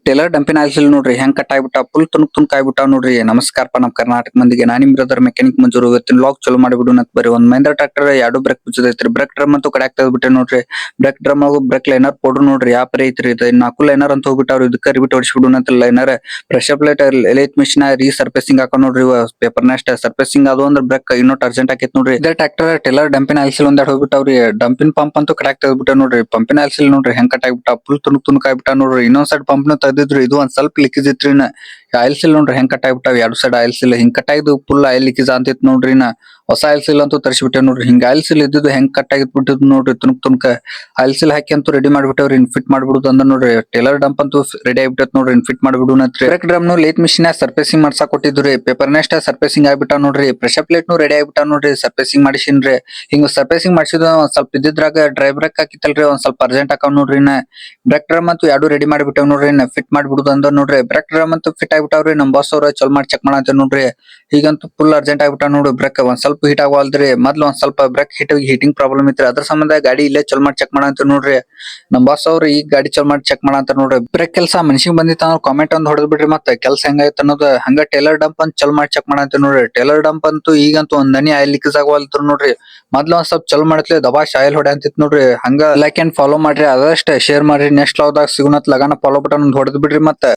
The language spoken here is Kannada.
ಟೇಲರ್ ಡಂಪಿನ ಆಯ್ಸಿಲ್ ನೋಡ್ರಿ ಹೆಂಗ್ ಕಟ್ ಆಗ್ಬಿಟ್ಟ ಫುಲ್ ತುಣುಕ್ ಆಗ್ಬಿಟ್ಟಾವ್ ನೋಡ್ರಿ. ನಮಸ್ಕಾರಪ್ಪ ನಮ್ ಕರ್ನಾಟಕ ಮಂದಿಗೆ, ನಾನ್ ನಿಮ್ ಬ್ರದರ್ ಮೆಕ್ಯಾನಿಕ್ ಮಂಜೂರು. ಇವತ್ತಿನ ಲಾಗ್ ಚಲೋ ಮಾಡಿಬಿಡು ಅಂತ ಬರೀ ಒಂದ್ ಮಹೇಂದ್ರ ಟ್ರಾಕ್ಟರ್ ಎರಡು ಬ್ರೇಕ್ ಬಿಚ್ಚದೈತ್ರಿ. ಬ್ರೇಕ್ ಡ್ರಮ್ ಅಂತೂ ಕಡ್ಯಾಕ್ ತೆಗ್ದ್ಬಿಟ್ಟೆ ನೋಡ್ರಿ. ಬ್ರೇಕ್ ಡ್ರಮ್ ಹಾಗೂ ಬ್ರೇಕ್ ಲೈನರ್ ಪೌಡರ್ ನೋಡ್ರಿ ಯಾವ ಪರಿ ಐತ್ರಿ ಇದು. 4 ಲೈನರ್ ಅಂತ ಹೋಗ್ಬಿಟ್ಟಾವ್ರಿ. ಇದಕ್ಕ ರಿಬಿಟ್ ಹೊಡಿಸ್ಬಿಡು ಅಂತ liner pressure plate ಎಲೈತ್ machine surfacing ಹಾಕ ನೋಡ್ರಿ. ಪೇಪರ್ ನೆಸ್ಟ್ ಸರ್ಫೇಸಿಂಗ್ ಅದು ಅಂದ್ರೆ ಬ್ರೇಕ್ ಇನ್ನೊಟ್ ಅರ್ಜೆಂಟ್ ಆಕೈತ್ ನೋಡ್ರಿ. ಇದೇ ಟ್ರಾಕ್ಟರ್ ಟೇಲರ್ ಡಂಪಿನ ಆಯ್ಸಿಲ್ ಒಂದೆರಡು ಹೋಗ್ಬಿಟ್ಟಾವ್ರಿ. ಡಂಪಿನ ಪಂಪ್ ಅಂತೂ ಕಡ್ಯಾಕ್ ತೆಗ್ದ್ಬಿಟ್ಟೆ ನೋಡ್ರಿ. ಪಂಪಿನ ಆಯ್ಸಿಲ್ ನೋಡ್ರಿ ಹೆಂಗ್ ಕಟ್ ಆಗ್ಬಿಟ್ಟ ಫುಲ್ ತುಣುಕ್ ಆಗ್ಬಿಟ್ಟ ನೋಡ್ರಿ. ಇನ್ನೊಂದ್ ಸೈಡ್ ಪಂಪ್ ನ ತೆಗ್ದಿದ್ರು, ಇದು ಒಂದ್ ಸ್ವಲ್ಪ ಲೀಕೇಜ್ ಇತ್ರಿ. ಆಯಿಲ್ ಸೀಲ್ ನೋಡ್ರಿ ಹೆಂಗ್ ಕಟ್ ಆಗ್ಬಿಟ್ಟಾವ. ಎರಡು ಸೈಡ್ ಆಯಿಲ್ ಸೀಲ್ ಹಿಂಗ್ ಕಟ್ ಆಗಿದ್ದು ಫುಲ್ ಆಯಿಲ್ ಲೀಕೇಜ್ ಅಂತಿತ್ ನೋಡ್ರಿ. ಹೊಸ ಆಯಿಲ್ ಸೀಲ್ ಅಂತೂ ತರಿಸ್ಬಿಟ್ಟೆ ನೋಡ್ರಿ. ಹಿಂಗ ಆಯಿಲ್ ಸೀಲ್ ಇದ್ದಿದ್ದು ಹೆಂಗ್ ಕಟ್ ಆಗಿತ್ ಬಿಟ್ಟಿದ್ ನೋಡ್ರಿ. ತುಣುಕ್ ಆಯಿಲ್ ಸೀಲ್ ಹಾಕಿ ಅಂತೂ ರೆಡಿ ಮಾಡ್ಬಿಟ್ಟವ್ರಿ. ಫಿಟ್ ಮಾಡ್ಬಿಡುದು ಅಂದ ನೋಡ್ರಿ. ಟೇಲರ್ ಡಂಪ್ ಅಂತೂ ರೆಡಿ ಆಗ್ಬಿಟ್ಟತ್ ನೋಡ್ರಿ. ಫಿಟ್ ಮಾಡ್ಬಿಡು ಅಂತ್ರಿ. ಬ್ರೇಕ್ ಡ್ರಮ್ ನು ಲೇತ್ ಮಿಷಿನ್ ಸರ್ಫೇಸಿಂಗ್ ಮಾಡ್ಸಾಕ್ ಕೊಟ್ಟಿದ್ರಿ. ಪೇಪರ್ ನೆಸ್ಟ್ ಸರ್ಫೇಸಿಂಗ್ ಆಗ್ಬಿಟ್ಟ ನೋಡ್ರಿ. ಪ್ರೆಷರ್ ಪ್ಲೇಟ್ ನು ರೆಡಿ ಆಗ್ಬಿಟ್ಟ ನೋಡ್ರಿ. ಸರ್ಫೇಸಿಂಗ್ ಮಾಡಿಸಿನ್ರಿ. ಹಿಂಗ ಸರ್ಫೇಸಿಂಗ್ ಮಾಡಿಸಿದ ಒಂದ್ ಸ್ವಲ್ಪ ಇದ್ದಿದ್ರಾಗ ಡ್ರೈ ಬ್ರೇಕ್ ಹಾಕಿತ್ತಲ್ರಿ, ಒಂದ್ ಸ್ವಲ್ಪ ಅರ್ಜೆಂಟ್ ಹಾಕಾವ್ ನೋಡ್ರಿ. ಬ್ರೇಕ್ ಡ್ರಮ್ ಅಂತೂ ಎರಡು ರೆಡಿ ಮಾಡಿಬಿಟ್ಟವ್ ನೋಡ್ರಿ. ಫಿಟ್ ಮಾಡ್ಬಿಡುದು ಅಂದ ನೋಡ್ರಿ. ಬ್ರೇಕ್ ಡ್ರಮ್ ಅಂತೂ ಫಿಟ್ ಆಗ್ಬಿಟ್ಟಾವ್ರಿ. ನಮ್ ಬಾಸ್ ಅವ್ರ ಚಲೋ ಮಾಡಿ ಚೆಕ್ ಮಾಡಂತ ನೋಡ್ರಿ. ಈಗಂತೂ ಫುಲ್ ಅರ್ಜೆಂಟ್ ಆಗ್ಬಿಟ್ಟ ನೋಡ್ರಿ. ಬ್ರೇಕ್ ಒಂದ್ ಸ್ವಲ್ಪ ಹೀಟ್ ಆಗವಲ್ದ್ರಿ. ಮೊದ್ಲು ಒಂದ್ ಸ್ವಲ್ಪ ಬ್ರೇಕ್ ಹೀಟಿಂಗ್ ಪ್ರಾಬ್ಲಮ್ ಇತ್ರಿ. ಅದ್ರ ಸಂಬಂಧ ಗಾಡಿ ಇಲ್ಲೇ ಚಲೋ ಮಾಡಿ ಚೆಕ್ ಮಾಡಂತ ನೋಡ್ರಿ. ನಮ್ ಬಾಸ್ ಅವ್ರು ಈಗ ಗಾಡಿ ಚಲೋ ಮಾಡಿ ಚೆಕ್ ಮಾಡಂತ ನೋಡ್ರಿ. ಬ್ರೇಕ್ ಕೆಲಸ ಮನ್ಸಿಗೆ ಬಂದಿತ್ತ ಅಂದ್ರೆ ಕಾಮೆಂಟ್ ಒಂದ್ ಹೊಡೆದ್ ಬಿಡ್ರಿ. ಮತ್ತೆ ಕೆಲಸ ಹೆಂಗಾಯ್ತು ಅನ್ನೋದು. ಹಂಗ ಟೇಲರ್ ಡಂಪ್ ಅಂತ ಚಲೋ ಮಾಡಿ ಚೆಕ್ ಮಾಡಂತ ನೋಡ್ರಿ. ಟೇಲರ್ ಡಂಪ್ ಅಂತೂ ಈಗಂತೂ ಒಂದ್ ನನಿ ಆಯಿಲ್ ಲೀಕೇಜ್ ಆಗವಲ್ತ್ರಿ ನೋಡ್ರಿ. ಮೊದ್ಲು ಒಂದ್ ಸ್ವಲ್ಪ ಚಲೋ ಮಾಡತ್ಲೆ ದಬಾಶ್ ಆಯಿಲ್ ಹೊಡೆ ಅಂತಿತ್ ನೋಡ್ರಿ. ಹಂಗ ಲೈಕ್ ಅಂಡ್ ಫಾಲೋ ಮಾಡ್ರಿ, ಅದಷ್ಟ ಶೇರ್ ಮಾಡ್ರಿ. ನೆಕ್ಸ್ಟ್ ಲಾಗ್ ದಾಗ ಸಿಗುನತ್ ಲಗಾನ ಫಾಲೋ ಬಟನ್ ಹೊಡೆದ್ ಬಿಡ್ರಿ ಮತ್ತೆ.